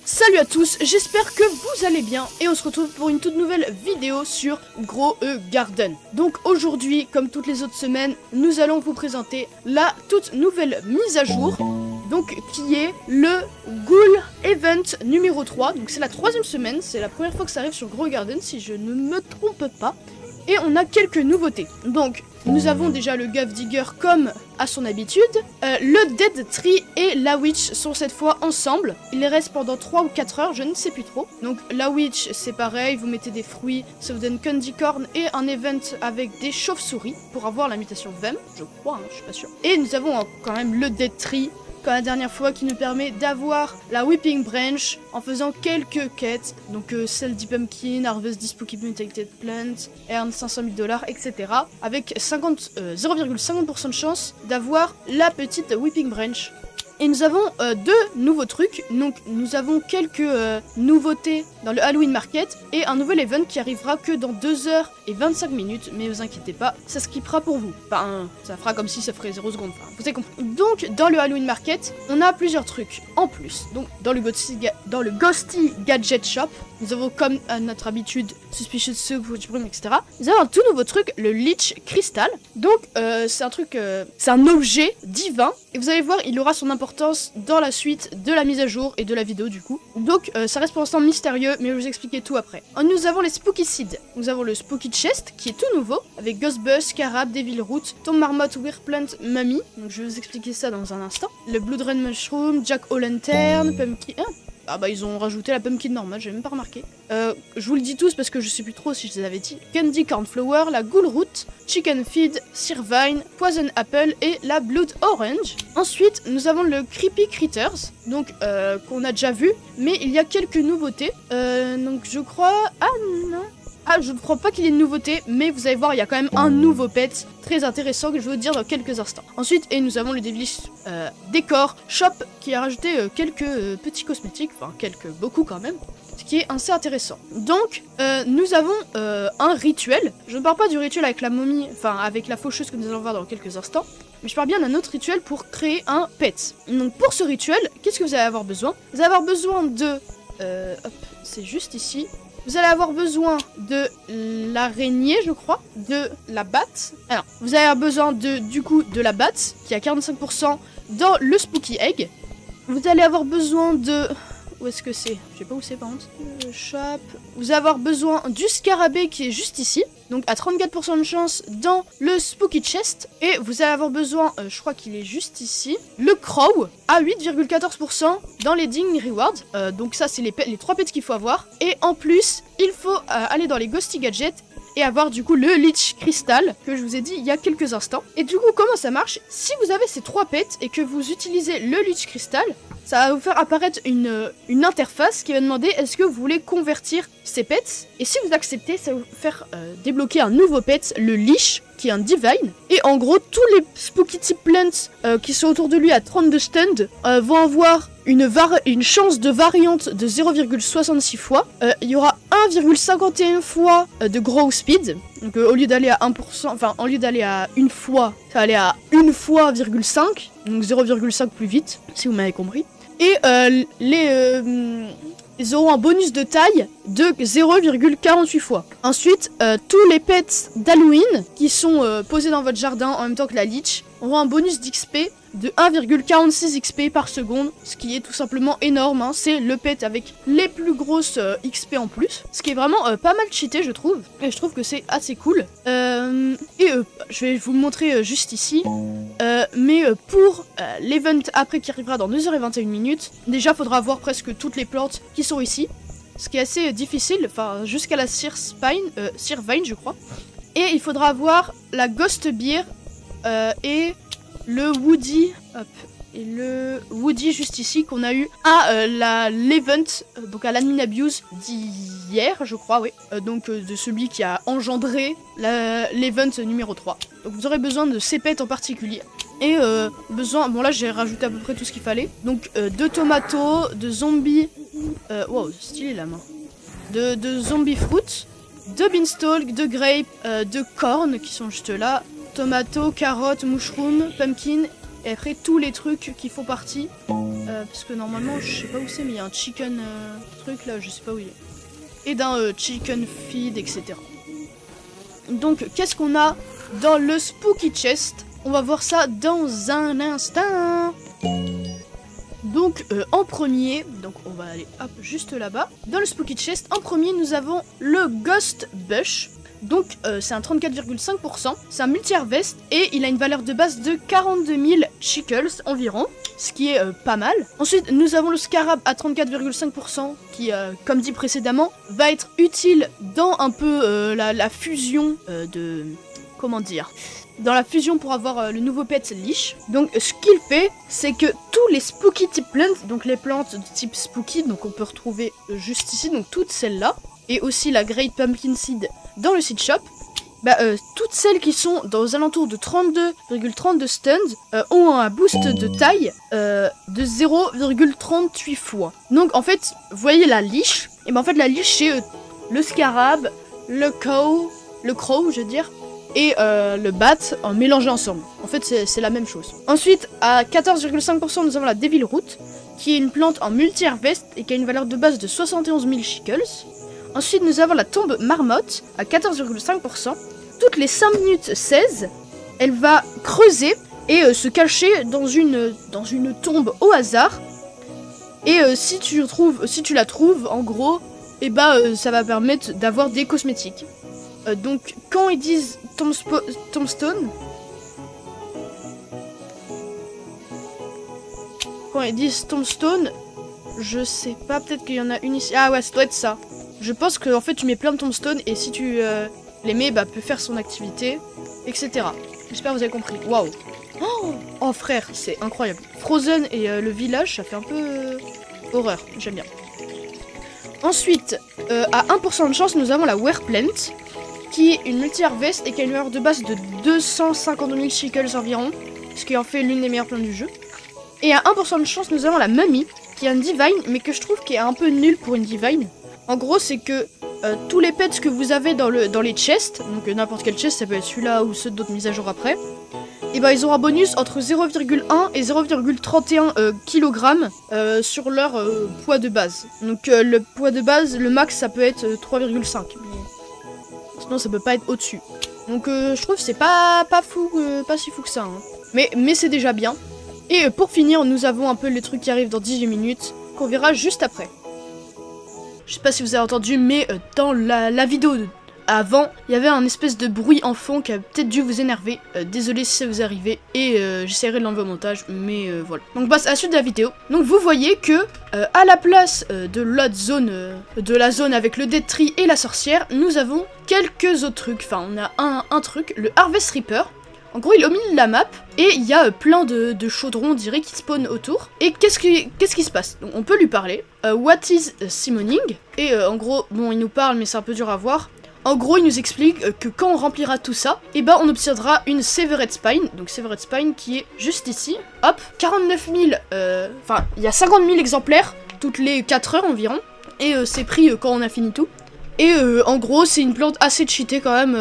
Salut à tous, j'espère que vous allez bien et on se retrouve pour une toute nouvelle vidéo sur Grow a Garden. Donc aujourd'hui, comme toutes les autres semaines, nous allons vous présenter la toute nouvelle mise à jour, donc qui est le Ghoul Event numéro 3. Donc c'est la 3e semaine, c'est la première fois que ça arrive sur Grow a Garden si je ne me trompe pas. Et on a quelques nouveautés. Donc nous avons déjà le Grave Digger comme à son habitude. Le Dead Tree et la Witch sont cette fois ensemble. Il les reste pendant 3 ou 4 heures, je ne sais plus trop. Donc la Witch c'est pareil, vous mettez des fruits, ça vous donne Candy Corn et un event avec des chauves-souris pour avoir la mutation Vem, je crois, hein, je suis pas sûr. Et nous avons quand même le Dead Tree comme la dernière fois qui nous permet d'avoir la Weeping Branch en faisant quelques quêtes, donc Sell the Pumpkin, Harvest the Spooky Mutated Plant, earn 500 000 $, etc. avec 0,50% de chance d'avoir la petite Weeping Branch. Et nous avons deux nouveaux trucs, donc nous avons quelques nouveautés dans le Halloween Market et un nouvel event qui arrivera que dans 2h25, mais vous inquiétez pas, ça skippera pour vous. Enfin, ça fera comme si ça ferait 0 secondes, enfin, vous avez compris. Donc, dans le Halloween Market, on a plusieurs trucs en plus. Donc, dans le Ghosty Gadget Shop, nous avons comme à notre habitude Suspicious Soup, etc. Nous avons un tout nouveau truc, le Lich Crystal. Donc, c'est un truc, c'est un objet divin. Et vous allez voir, il aura son importance dans la suite de la mise à jour et de la vidéo du coup. Donc, ça reste pour l'instant mystérieux, mais je vais vous expliquer tout après. Nous avons les Spooky Seeds. Nous avons le Spooky Chest, qui est tout nouveau, avec Ghostbuzz, Scarab, Devil Root, Tomb Marmotte, Weirplant, Mummy. Donc, je vais vous expliquer ça dans un instant. Le Blood Rain Mushroom, Jack O'Lantern, Pumpkin... Ah bah ils ont rajouté la pumpkin normale, j'ai même pas remarqué. Je vous le dis tous parce que je sais plus trop si je les avais dit. Candy Cornflower, la Ghoul Root, Chicken Feed, Sirvine, Poison Apple et la Blood Orange. Ensuite, nous avons le Creepy Critters, donc qu'on a déjà vu, mais il y a quelques nouveautés. Donc je crois... Ah non... Ah, je ne crois pas qu'il y ait une nouveauté, mais vous allez voir, il y a quand même un nouveau pet très intéressant que je vais vous dire dans quelques instants. Ensuite, et nous avons le Devilish Decor Shop qui a rajouté quelques petits cosmétiques, enfin beaucoup quand même, ce qui est assez intéressant. Donc, nous avons un rituel. Je ne parle pas du rituel avec la momie, enfin avec la faucheuse que nous allons voir dans quelques instants, mais je parle bien d'un autre rituel pour créer un pet. Donc pour ce rituel, qu'est-ce que vous allez avoir besoin? Vous allez avoir besoin de... hop, c'est juste ici. Vous allez avoir besoin de l'araignée, je crois, de la batte. Alors, vous allez avoir besoin du coup de la batte, qui a 45% dans le Spooky Egg. Vous allez avoir besoin de... Où est-ce que c'est? Je sais pas où c'est par contre. Shop. Vous allez avoir besoin du scarabée qui est juste ici. Donc à 34% de chance dans le Spooky Chest. Et vous allez avoir besoin, je crois qu'il est juste ici, le Crow à 8,14% dans les Ding Rewards. Donc ça c'est les 3 pets qu'il faut avoir. Et en plus, il faut aller dans les Ghosty Gadgets et avoir du coup le Lich Crystal que je vous ai dit il y a quelques instants. Et du coup comment ça marche? Si vous avez ces 3 pets et que vous utilisez le Lich Crystal, ça va vous faire apparaître une interface qui va demander est-ce que vous voulez convertir ces pets. Et si vous acceptez, ça va vous faire débloquer un nouveau pet, le Lich, qui est un Divine. Et en gros, tous les Spooky Type Plants qui sont autour de lui à 32 stund vont avoir une chance de variante de 0,66 fois. Il y aura 1,51 fois de Grow Speed. Donc au lieu d'aller à 1%, enfin au lieu d'aller à une fois, ça va aller à 1 fois, 5. Donc 0,5 plus vite, si vous m'avez compris. Et ils auront un bonus de taille de 0,48 fois. Ensuite, tous les pets d'Halloween qui sont posés dans votre jardin en même temps que la Lich auront un bonus d'XP de 1,46 XP par seconde, ce qui est tout simplement énorme, hein. C'est le pet avec les plus grosses XP en plus, ce qui est vraiment pas mal cheaté je trouve, et je trouve que c'est assez cool. Je vais vous le montrer juste ici, mais pour l'event après qui arrivera dans 2h21, déjà faudra avoir presque toutes les plantes qui sont ici, ce qui est assez difficile, enfin jusqu'à la Sirvine je crois, et il faudra avoir la Ghost Beer et le Woody, hop, et le Woody juste ici qu'on a eu à l'event, donc à l'admin abuse d'hier, je crois, oui. Donc de celui qui a engendré l'event numéro 3. Donc vous aurez besoin de ces pets en particulier. Et bon là j'ai rajouté à peu près tout ce qu'il fallait. Donc de tomato, de zombie, wow, stylé la main. De zombie fruit, de beanstalk, de grape, de corn qui sont juste là. Tomato, carotte, mushroom, pumpkin, et après tous les trucs qui font partie parce que normalement, je sais pas où c'est, mais il y a un chicken truc là, je sais pas où il est. Et d'un chicken feed, etc. Donc, qu'est-ce qu'on a dans le Spooky Chest? On va voir ça dans un instant. Donc, en premier, donc on va aller hop, juste là-bas. Dans le Spooky Chest, en premier, nous avons le Ghost Bush. Donc, c'est un 34,5%. C'est un multi-harvest et il a une valeur de base de 42 000 shekels environ. Ce qui est pas mal. Ensuite, nous avons le Scarab à 34,5% qui, comme dit précédemment, va être utile dans un peu la fusion de... Comment dire? Dans la fusion pour avoir le nouveau pet Leash. Donc, ce qu'il fait, c'est que tous les Spooky type plants, donc les plantes de type Spooky, donc on peut retrouver juste ici, donc toutes celles-là, et aussi la Great Pumpkin Seed dans le seed shop, toutes celles qui sont aux alentours de 32,32 stuns ont un boost de taille de 0,38 fois. Donc en fait, vous voyez la Leash, et ben en fait la Leash c'est le Scarab, le Crow, je veux dire, et le Bat en mélangé ensemble. En fait c'est la même chose. Ensuite, à 14,5% nous avons la Devil Root, qui est une plante en multi-harvest et qui a une valeur de base de 71 000 shekels. Ensuite, nous avons la tombe marmotte à 14,5%. Toutes les 5 minutes 16, elle va creuser et se cacher dans une tombe au hasard. Et si tu la trouves, en gros, et ça va permettre d'avoir des cosmétiques. Donc, quand ils disent tombstone, je sais pas, peut-être qu'il y en a une ici. Ah ouais, ça doit être ça. Je pense que en fait tu mets plein de tombstones et si tu les mets, peut faire son activité, etc. J'espère que vous avez compris. Waouh. Oh frère, c'est incroyable. Frozen et le village, ça fait un peu horreur. J'aime bien. Ensuite, à 1% de chance, nous avons la Wereplant, qui est une multi-harvest et qui a une valeur de base de 250 000 shekels environ, ce qui en fait l'une des meilleures plantes du jeu. Et à 1% de chance, nous avons la Mummy, qui est un divine, mais que je trouve qui est un peu nul pour une divine. En gros, c'est que tous les pets que vous avez dans les chests, donc n'importe quel chest, ça peut être celui-là ou ceux d'autres mises à jour après, et ils auront un bonus entre 0,1 et 0,31 kg sur leur poids de base. Donc le poids de base, le max, ça peut être 3,5. Sinon, ça peut pas être au-dessus. Donc je trouve que c'est pas fou, pas si fou que ça. Hein. Mais c'est déjà bien. Et pour finir, nous avons un peu les trucs qui arrivent dans 18 minutes, qu'on verra juste après. Je sais pas si vous avez entendu, mais dans la vidéo avant, il y avait un espèce de bruit en fond qui a peut-être dû vous énerver. Désolé si ça vous est arrivé, et j'essaierai de l'enlever au montage, mais voilà. Donc on passe à la suite de la vidéo. Donc vous voyez que, à la place de l'autre zone, de la zone avec le Dead Tree et la sorcière, nous avons quelques autres trucs. Enfin, on a un truc, le Harvest Reaper. En gros, il est au milieu de la map, et il y a plein de chaudrons, on dirait, qui spawnent autour. Et qu'est-ce qui se passe? Donc, on peut lui parler. What is summoning? Et en gros, bon, il nous parle, mais c'est un peu dur à voir. En gros, il nous explique que quand on remplira tout ça, on obtiendra une Severed Spine. Donc, Severed Spine qui est juste ici. Hop, 49 000... Enfin, il y a 50 000 exemplaires, toutes les 4 heures environ. Et c'est pris quand on a fini tout. Et en gros, c'est une plante assez cheatée quand même,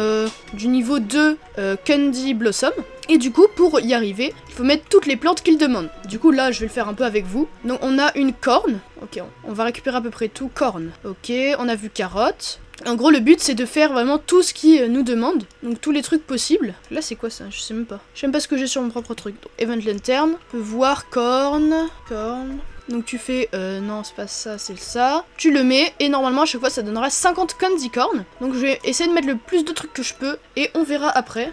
du niveau 2 Candy Blossom. Et du coup, pour y arriver, il faut mettre toutes les plantes qu'il demande. Du coup, là, je vais le faire un peu avec vous. Donc, on a une corne. Ok, on va récupérer à peu près tout. Corne. Ok, on a vu carotte. En gros, le but, c'est de faire vraiment tout ce qu'il nous demande. Donc, tous les trucs possibles. Là, c'est quoi ça? Je sais même pas. Je sais même pas ce que j'ai sur mon propre truc. Donc, Event Lantern. On peut voir corne. Corne. Donc tu fais, non c'est pas ça, c'est ça. Tu le mets et normalement à chaque fois ça donnera 50 candy corn. Donc je vais essayer de mettre le plus de trucs que je peux et on verra après.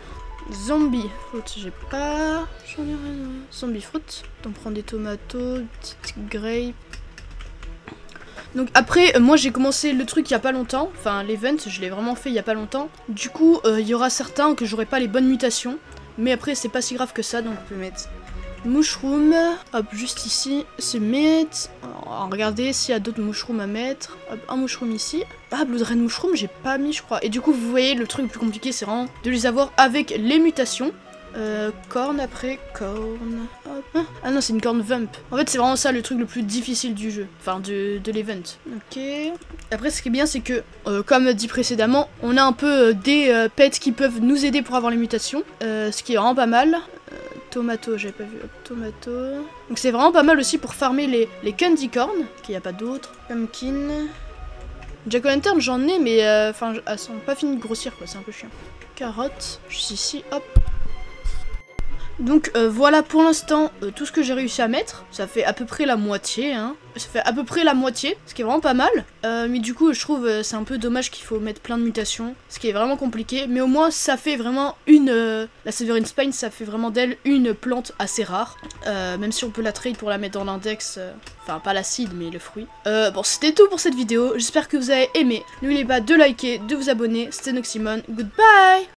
Zombie fruit, j'ai pas. J'en ai rien. Zombie fruit. On prend des tomatos, petites grapes. Donc après, moi j'ai commencé le truc il y a pas longtemps. Enfin l'event, je l'ai vraiment fait il y a pas longtemps. Du coup, il y aura certains que j'aurai pas les bonnes mutations. Mais après c'est pas si grave que ça, donc on peut mettre... Mushroom, hop, juste ici, c'est mettre. Regardez s'il y a d'autres mushrooms à mettre. Hop, un mushroom ici. Ah, Blood Rain Mushroom, j'ai pas mis, je crois. Et du coup, vous voyez, le truc le plus compliqué, c'est vraiment de les avoir avec les mutations. Corn après, corn. Hop. Ah non, c'est une corn vamp. En fait, c'est vraiment ça le truc le plus difficile du jeu. Enfin, de l'event. Ok. Après, ce qui est bien, c'est que, comme dit précédemment, on a un peu des pets qui peuvent nous aider pour avoir les mutations. Ce qui est vraiment pas mal. Tomato, j'avais pas vu. Hop, tomato. Donc c'est vraiment pas mal aussi pour farmer les candy corn, qu'il n'y a pas d'autres. Pumpkin. Jack-o'-lantern, j'en ai, mais enfin, elles sont pas finies de grossir, quoi. C'est un peu chiant. Carotte, juste ici, hop. Donc voilà pour l'instant tout ce que j'ai réussi à mettre. Ça fait à peu près la moitié, hein. Ça fait à peu près la moitié, ce qui est vraiment pas mal. Mais du coup je trouve c'est un peu dommage qu'il faut mettre plein de mutations, ce qui est vraiment compliqué. Mais au moins ça fait vraiment la Severine Spine, ça fait vraiment d'elle une plante assez rare. Même si on peut la trade pour la mettre dans l'index, enfin pas l'acide mais le fruit. Bon c'était tout pour cette vidéo, j'espère que vous avez aimé. N'oubliez pas de liker, de vous abonner, c'était Noxymon, goodbye.